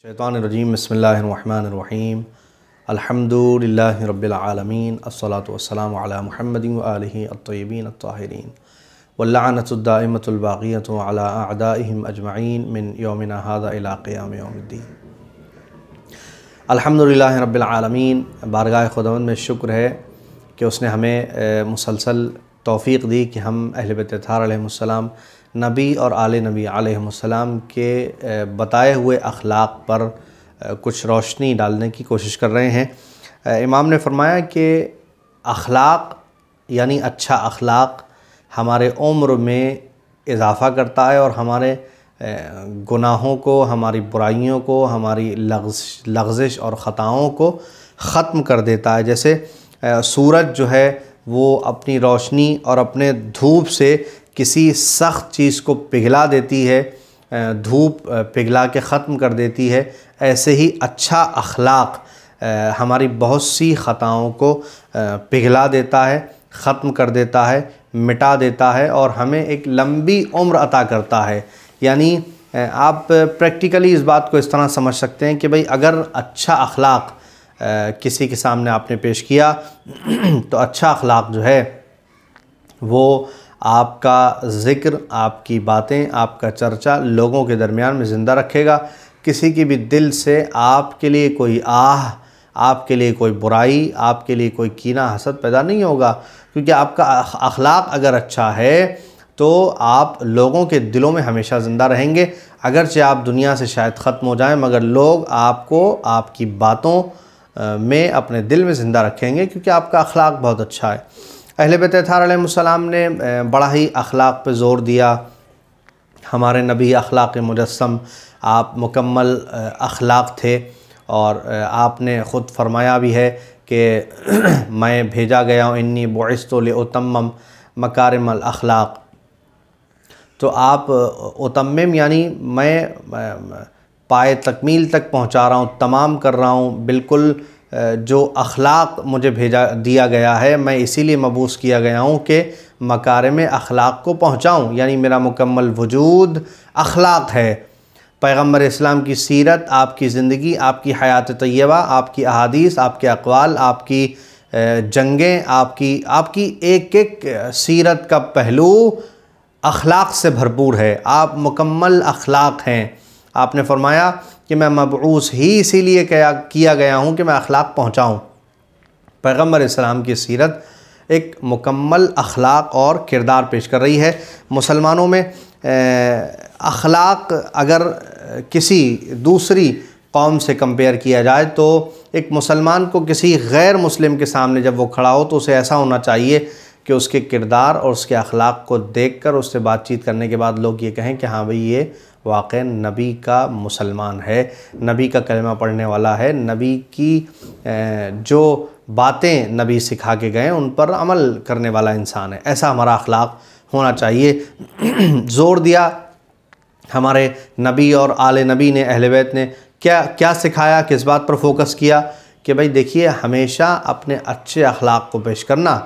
शैतानिर्रजीम बिस्मिल्लाहिर्रहमानिर्रहीम अल्हम्दुलिल्लाहि रब्बिल आलमीन अस्सलातु वस्सलामु अला मुहम्मदिन व आलिहि अत्तय्यबीन अत्ताहिरीन वल्लअनतुद दाइमतुल बाक़ियतु अला अअदाइहिम अजमईन मिन यौमिना हाज़ा इला क़ियाम यौमिद्दीन। अल्हम्दुलिल्लाहि रब्बिल आलमीन। बारगाह खुदावंद में शुक्र है कि उसने हमें मुसलसल तौफ़ीक़ दी कि हम अहले बैत अत्हार अलैहिमुस्सलाम नबी और आले नबी अलैहिमुस्सलाम के बताए हुए अखलाक पर कुछ रोशनी डालने की कोशिश कर रहे हैं। इमाम ने फरमाया कि अखलाक यानी अच्छा अखलाक हमारे उम्र में इजाफ़ा करता है और हमारे गुनाहों को, हमारी बुराइयों को, हमारी लग़ज़िश और ख़ताओं को ख़त्म कर देता है। जैसे सूरज जो है वो अपनी रोशनी और अपने धूप से किसी सख्त चीज़ को पिघला देती है, धूप पिघला के ख़त्म कर देती है, ऐसे ही अच्छा अखलाक हमारी बहुत सी ख़ताओं को पिघला देता है, ख़त्म कर देता है, मिटा देता है और हमें एक लंबी उम्र अता करता है। यानी आप प्रैक्टिकली इस बात को इस तरह समझ सकते हैं कि भाई अगर अच्छा अखलाक किसी के सामने आपने पेश किया तो अच्छा अखलाक जो है वो आपका ज़िक्र, आपकी बातें, आपका चर्चा लोगों के दरमियान में ज़िंदा रखेगा। किसी की भी दिल से आपके लिए कोई आह, आपके लिए कोई बुराई, आपके लिए कोई कीना हसद पैदा नहीं होगा, क्योंकि आपका अखलाक अगर अच्छा है तो आप लोगों के दिलों में हमेशा ज़िंदा रहेंगे। अगरचे आप दुनिया से शायद ख़त्म हो जाएं, मगर लोग आपको आपकी बातों में अपने दिल में ज़िंदा रखेंगे, क्योंकि आपका अखलाक बहुत अच्छा है। अहले बैत अत्हार अलैहिमुस्सलाम ने बड़ा ही अखलाक पे ज़ोर दिया। हमारे नबी अखलाक मुजस्सम, आप मुकम्मल अखलाक थे और आपने ख़ुद फरमाया भी है कि मैं भेजा गया हूँ इन्नी बुइस्तु लिउतम्मिम मकारिमल अखलाक। तो आप उतम्मिम यानी मैं पाए तकमील तक पहुँचा रहा हूँ, तमाम कर रहा हूँ। बिल्कुल जो अखलाक मुझे भेजा दिया गया है, मैं इसीलिए मबूस किया गया हूँ कि मकारिम अखलाक को पहुँचाऊँ, यानी मेरा मुकम्मल वजूद अखलाक है। पैगम्बर इस्लाम की सीरत, आपकी ज़िंदगी, आपकी हयात तय्यबा, आपकी अहादीस, आपके अक़वाल, आपकी जंगें, आपकी एक एक सीरत का पहलू अखलाक से भरपूर है। आप मुकम्मल अखलाक हैं। आपने फरमाया कि मैं मबऊस ही इसीलिए किया गया हूँ कि मैं अखलाक पहुँचाऊँ। पैगम्बर इस्लाम की सीरत एक मुकम्मल अखलाक और किरदार पेश कर रही है। मुसलमानों में अखलाक अगर किसी दूसरी कौम से कंपेयर किया जाए तो एक मुसलमान को किसी गैर मुस्लिम के सामने जब वो खड़ा हो तो उसे ऐसा होना चाहिए कि उसके किरदार और उसके अखलाक को देखकर उससे बातचीत करने के बाद लोग ये कहें कि हाँ भाई ये वाक़ई नबी का मुसलमान है, नबी का कलमा पढ़ने वाला है, नबी की जो बातें नबी सिखा के गए उन पर अमल करने वाला इंसान है। ऐसा हमारा अखलाक होना चाहिए। ज़ोर दिया हमारे नबी और आले नबी ने, अहले बैत ने क्या सिखाया, किस बात पर फोकस किया कि भाई देखिए हमेशा अपने अच्छे अखलाक को पेश करना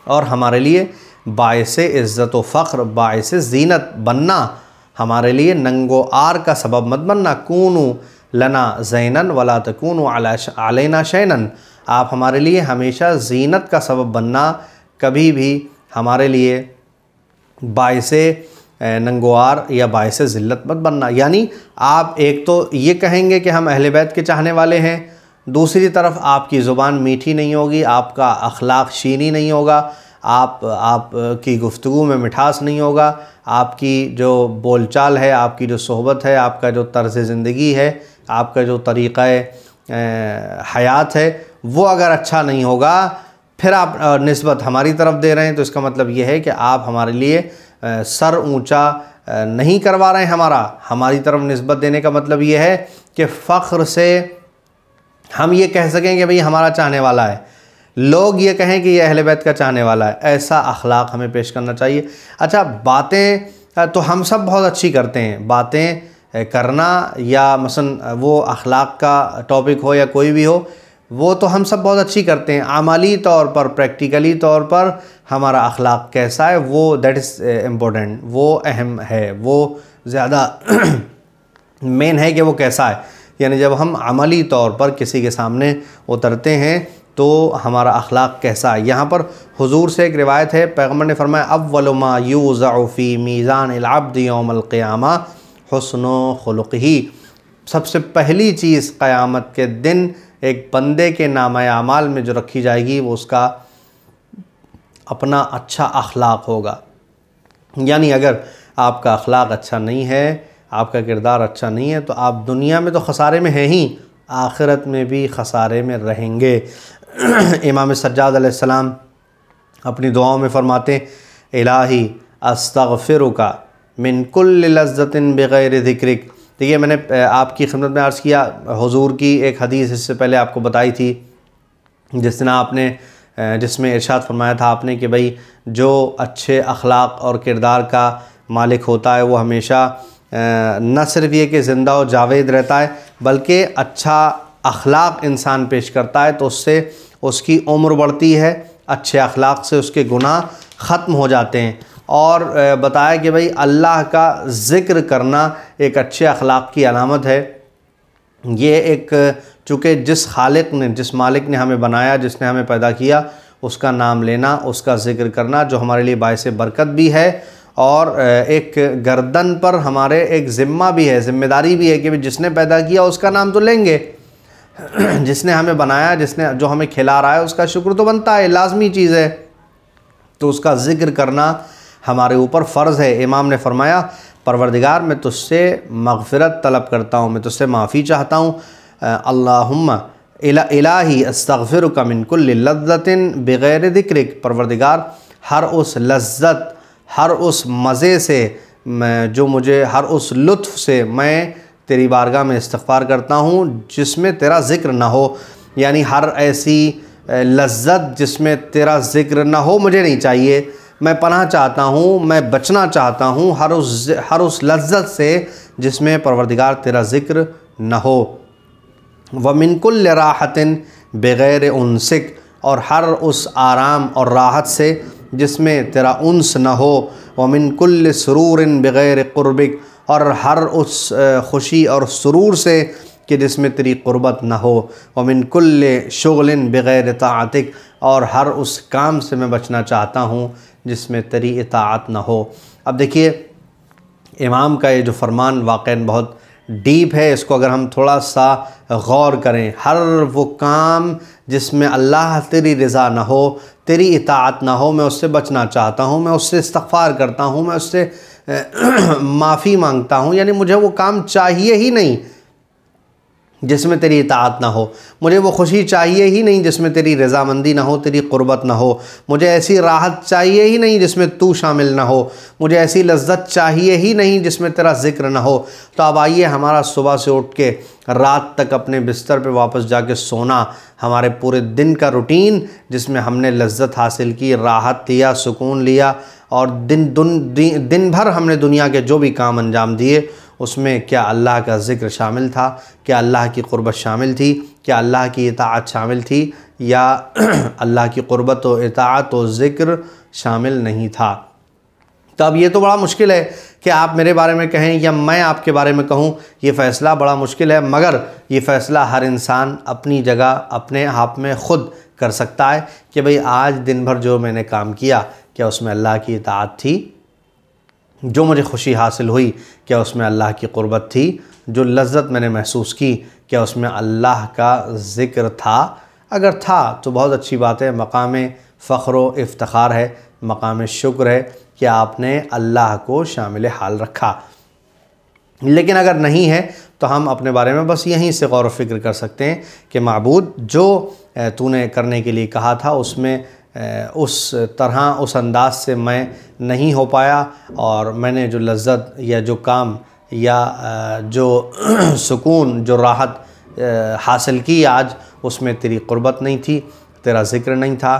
और हमारे लिए बाइसे इज़्ज़त व फ़ख्र, बाइसे ज़ीनत बनना, हमारे लिए नंगो आर का सबब मत बनना। कूनू लना ज़ैनन वला तकूनू अलैना शैनन। आप हमारे लिए हमेशा ज़ीनत का सबब बनना, कभी भी हमारे लिए बाइसे नंगोआर या बाइसे ज़िल्लत मत बनना। यानी आप एक तो ये कहेंगे कि हम अहले बैत के चाहने वाले हैं, दूसरी तरफ आपकी ज़ुबान मीठी नहीं होगी, आपका अखलाक शीनी नहीं होगा, आप की गुफ्तगू में मिठास नहीं होगा, आपकी जो बोलचाल है, आपकी जो सोहबत है, आपका जो तर्ज़ ज़िंदगी है, आपका जो तरीक़ा हयात है वो अगर अच्छा नहीं होगा, फिर आप निस्बत हमारी तरफ दे रहे हैं तो इसका मतलब ये है कि आप हमारे लिए सर ऊंचा नहीं करवा रहे हैं। हमारी तरफ निस्बत देने का मतलब ये है कि फ़ख्र से हम ये कह सकें कि भाई हमारा चाहने वाला है, लोग ये कहें कि ये अहले बैत का चाहने वाला है। ऐसा अखलाक हमें पेश करना चाहिए। अच्छा, बातें तो हम सब बहुत अच्छी करते हैं, बातें करना या मसलन वो अखलाक का टॉपिक हो या कोई भी हो, वो तो हम सब बहुत अच्छी करते हैं। आमली तौर पर, प्रैक्टिकली तौर पर हमारा अखलाक कैसा है वो दैट इज़ इम्पोर्टेंट, वो अहम है, वो ज़्यादा मेन है कि वो कैसा है, यानी जब हम अमली तौर पर किसी के सामने उतरते हैं तो हमारा अखलाक कैसा है। यहाँ पर हुजूर से एक रिवायत है, पैगम्बर ने फरमाया अव्वलु मा यूज़अ फ़ी मीज़ानिल अब्दि यौमल क़ियामा हुस्नु खुलुक़िही, सबसे पहली चीज़ क़यामत के दिन एक बंदे के नामे आमाल में जो रखी जाएगी वो उसका अपना अच्छा अखलाक होगा। यानी अगर आपका अखलाक अच्छा नहीं है, आपका किरदार अच्छा नहीं है, तो आप दुनिया में तो खसारे में हैं ही, आखिरत में भी खसारे में रहेंगे। इमाम सज्जाद अलैहिस्सलाम अपनी दुआओं में फरमाते इलाही अस्तगफिरुका मिन कुल्लि लज़्ज़तिन बिग़ैरि ज़िक्रिक। देखिए, मैंने आपकी खिदमत में अर्ज़ किया, हुज़ूर की एक हदीस इससे पहले आपको बताई थी, जिसमें इरशाद फरमाया था आपने कि भाई जो अच्छे अखलाक और किरदार का मालिक होता है वो हमेशा न सिर्फ ये कि ज़िंदा व जावेद रहता है, बल्कि अच्छा अखलाक इंसान पेश करता है तो उससे उसकी उम्र बढ़ती है, अच्छे अखलाक से उसके गुनाह ख़त्म हो जाते हैं। और बताया कि भाई अल्लाह का ज़िक्र करना एक अच्छे अखलाक की अलामत है। ये एक चूँकि जिस खालिक ने, जिस मालिक ने हमें बनाया, जिसने हमें पैदा किया, उसका नाम लेना, उसका ज़िक्र करना जो हमारे लिए बाइस बरकत भी है और एक गर्दन पर हमारे एक ज़िम्मा भी है, ज़िम्मेदारी भी है कि जिसने पैदा किया उसका नाम तो लेंगे, जिसने हमें बनाया, जिसने जो हमें खिला रहा है उसका शुक्र तो बनता है, लाजमी चीज़ है, तो उसका ज़िक्र करना हमारे ऊपर फ़र्ज़ है। इमाम ने फरमाया परवरदिगार मैं तुझसे मग़फ़िरत तलब करता हूँ, मैं तुझसे माफ़ी चाहता हूँ, अल्लाहुम्मा इलाही अस्तग़फ़िरुका मिन कुल्लि लज़्ज़तिन बिग़ैरि ज़िक्रिक, परवरदिगार हर उस लज़्ज़त, हर उस मज़े से जो मुझे, हर उस लुत्फ़ से मैं तेरी बारगाह में इस्तिग़फ़ार करता हूँ जिसमें तेरा ज़िक्र ना हो। यानी हर ऐसी लज़्ज़त जिसमें तेरा ज़िक्र ना हो मुझे नहीं चाहिए, मैं पनाह चाहता हूँ, मैं बचना चाहता हूँ हर उस लज़्ज़त से जिसमें परवरदिगार तेरा ज़िक्र न हो। व मिन कुल्लि राहतिन बिग़ैरि उनसिक, और हर उस आराम और राहत से जिसमें तेरा उन्स न हो। व मिन कुल्लि सुरूरिन बिग़ैरि क़ुर्बिक, और हर उस खुशी और सुरूर से कि जिसमें तेरी क़ुर्बत न हो। व मिन कुल्लि शुग़लिन बिग़ैरि ताअतिक, और हर उस काम से मैं बचना चाहता हूँ जिसमें तेरी इताअत न हो। अब देखिए, इमाम का ये जो फरमान वाक़ई बहुत डीप है, इसको अगर हम थोड़ा सा गौर करें, हर वो काम जिसमें अल्लाह तेरी रज़ा ना हो, तेरी इताअत ना हो, मैं उससे बचना चाहता हूँ, मैं उससे इस्तग़फ़ार करता हूँ, मैं उससे माफ़ी मांगता हूँ। यानी मुझे वो काम चाहिए ही नहीं जिसमें तेरी इताअत ना हो, मुझे वो खुशी चाहिए ही नहीं जिसमें तेरी रज़ामंदी ना हो, तेरी क़ुर्बत ना हो, मुझे ऐसी राहत चाहिए ही नहीं जिसमें तू शामिल ना हो, मुझे ऐसी लज़्ज़त चाहिए ही नहीं जिसमें तेरा ज़िक्र ना हो। तो अब आइए, हमारा सुबह से उठ के रात तक अपने बिस्तर पे वापस जाके सोना, हमारे पूरे दिन का रूटीन जिसमें हमने लज़्ज़त हासिल की, राहत लिया, सुकून लिया, और दिन भर हमने दुनिया के जो भी काम अंजाम दिए उसमें क्या अल्लाह का ज़िक्र शामिल था, क्या अल्लाह की क़ुर्बत शामिल थी, क्या अल्लाह की इताअत शामिल थी, या अल्लाह की क़ुर्बत व इताअत व ज़िक्र शामिल नहीं था। तो अब ये तो बड़ा मुश्किल है कि आप मेरे बारे में कहें या मैं आपके बारे में कहूँ, ये फ़ैसला बड़ा मुश्किल है, मगर ये फ़ैसला हर इंसान अपनी जगह अपने आप में ख़ुद कर सकता है कि भाई आज दिन भर जो मैंने काम किया, क्या उसमें अल्लाह की इताअत थी, जो मुझे खुशी हासिल हुई क्या उसमें अल्लाह की क़ुर्बत थी, जो लज़्ज़त मैंने महसूस की क्या उसमें अल्लाह का ज़िक्र था। अगर था तो बहुत अच्छी बात है, मकाम फ़ख्र व इफ़्तिख़ार है, मकाम शुक्र है कि आपने अल्लाह को शामिल हाल रखा। लेकिन अगर नहीं है तो हम अपने बारे में बस यहीं से गौर व फ़िक्र कर सकते हैं कि माबूद जो तूने करने के लिए कहा था उसमें उस तरह, उस अंदाज से मैं नहीं हो पाया, और मैंने जो लज़्ज़त या जो काम या जो सुकून, जो राहत हासिल की आज, उसमें तेरी क़ुर्बत नहीं थी, तेरा ज़िक्र नहीं था,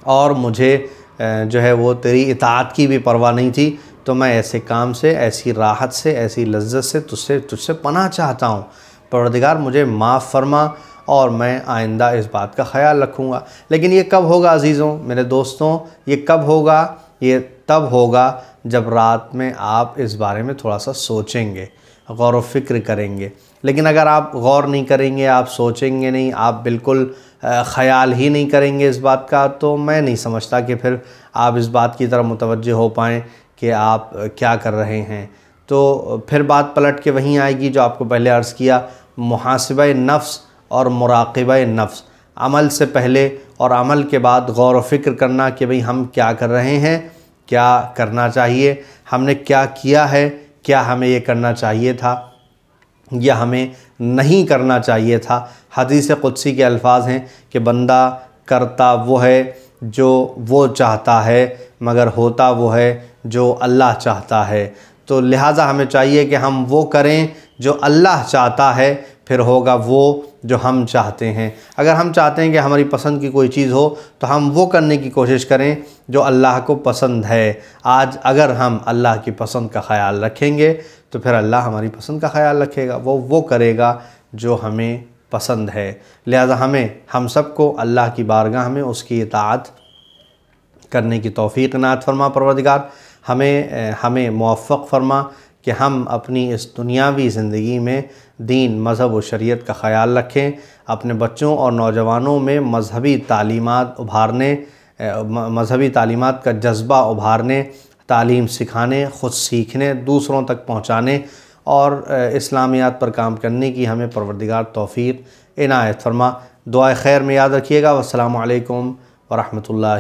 और मुझे जो है वो तेरी इताअत की भी परवाह नहीं थी। तो मैं ऐसे काम से, ऐसी राहत से, ऐसी लज़्ज़त से तुझसे पनाह चाहता हूँ। परवरदिगार मुझे माफ़ फरमा, और मैं आइंदा इस बात का ख़याल रखूँगा। लेकिन ये कब होगा अज़ीज़ों, मेरे दोस्तों, ये कब होगा? ये तब होगा जब रात में आप इस बारे में थोड़ा सा सोचेंगे, गौर व फ़िक्र करेंगे। लेकिन अगर आप गौर नहीं करेंगे, आप सोचेंगे नहीं, आप बिल्कुल ख़याल ही नहीं करेंगे इस बात का, तो मैं नहीं समझता कि फिर आप इस बात की तरफ मुतवज्जह हो पाएँ कि आप क्या कर रहे हैं। तो फिर बात पलट के वहीं आएगी जो आपको पहले अर्ज़ किया, मुहासिबा नफ्स और मुराक़िबा नफ्स। अमल से पहले और अमल के बाद गौर व फ़िक्र करना कि भाई हम क्या कर रहे हैं, क्या करना चाहिए, हमने क्या किया है, क्या हमें ये करना चाहिए था या हमें नहीं करना चाहिए था। हदीस कुदसी के अल्फाज हैं कि बंदा करता वो है जो वो चाहता है, मगर होता वो है जो अल्लाह चाहता है। तो लिहाजा हमें चाहिए कि हम वो करें जो अल्लाह चाहता है, फिर होगा वो जो हम चाहते हैं। अगर हम चाहते हैं कि हमारी पसंद की कोई चीज़ हो तो हम वो करने की कोशिश करें जो अल्लाह को पसंद है। आज अगर हम अल्लाह की पसंद का ख़याल रखेंगे तो फिर अल्लाह हमारी पसंद का ख़याल रखेगा, वो करेगा जो हमें पसंद है। लिहाजा हम सबको अल्लाह की बारगाह में उसकी इताअत करने की तौफ़ीक़ इनायत फ़रमा। परवरदिगार हमें मुवफ़्फ़क़ फ़रमा कि हम अपनी इस दुनियावी ज़िंदगी में दीन, मज़हब और शरीयत का ख़याल रखें, अपने बच्चों और नौजवानों में मज़हबी तालीमात उभारने, मज़हबी तालीमात का जज्बा उभारने, तालीम सिखाने, ख़ुद सीखने, दूसरों तक पहुँचाने और इस्लामियात पर काम करने की हमें परवरदिगार तौफ़ीक़ इनायत फ़रमा। दुआए खैर में याद रखिएगा। वस्सलामु अलैकुम व रहमतुल्लाहि।